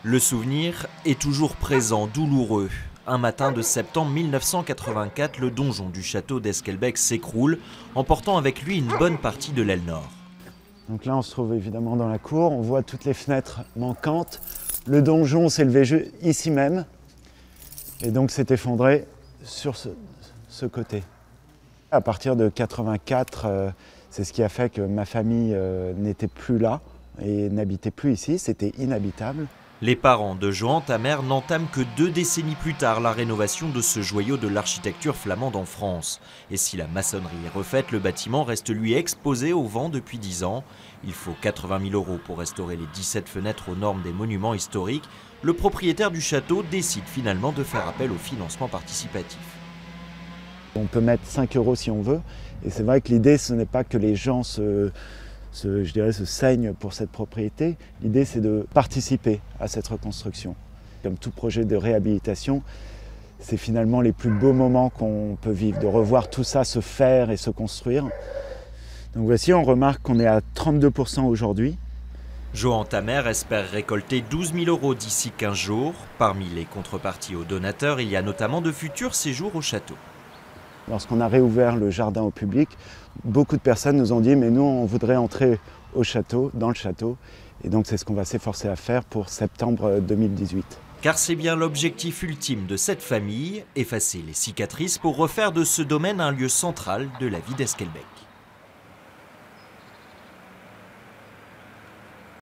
Le souvenir est toujours présent, douloureux. Un matin de septembre 1984, le donjon du château d'Esquelbecq s'écroule, emportant avec lui une bonne partie de l'aile nord. Donc là, on se trouve évidemment dans la cour, on voit toutes les fenêtres manquantes. Le donjon s'est levé ici même, et donc s'est effondré sur ce côté. À partir de 84, c'est ce qui a fait que ma famille n'était plus là et n'habitait plus ici, c'était inhabitable. Les parents de Johan Tamer n'entament que 2 décennies plus tard la rénovation de ce joyau de l'architecture flamande en France. Et si la maçonnerie est refaite, le bâtiment reste lui exposé au vent depuis 10 ans. Il faut 80 000 € pour restaurer les 17 fenêtres aux normes des monuments historiques. Le propriétaire du château décide finalement de faire appel au financement participatif. On peut mettre 5 € si on veut. Et c'est vrai que l'idée, ce n'est pas que les gens se saignent pour cette propriété. L'idée, c'est de participer à cette reconstruction. Comme tout projet de réhabilitation, c'est finalement les plus beaux moments qu'on peut vivre, de revoir tout ça se faire et se construire. Donc voici, on remarque qu'on est à 32% aujourd'hui. Johan Tamer espère récolter 12 000 € d'ici 15 jours. Parmi les contreparties aux donateurs, il y a notamment de futurs séjours au château. Lorsqu'on a réouvert le jardin au public, beaucoup de personnes nous ont dit « mais nous, on voudrait entrer au château, dans le château ». Et donc c'est ce qu'on va s'efforcer à faire pour septembre 2018. Car c'est bien l'objectif ultime de cette famille, effacer les cicatrices pour refaire de ce domaine un lieu central de la vie d'Esquelbecq.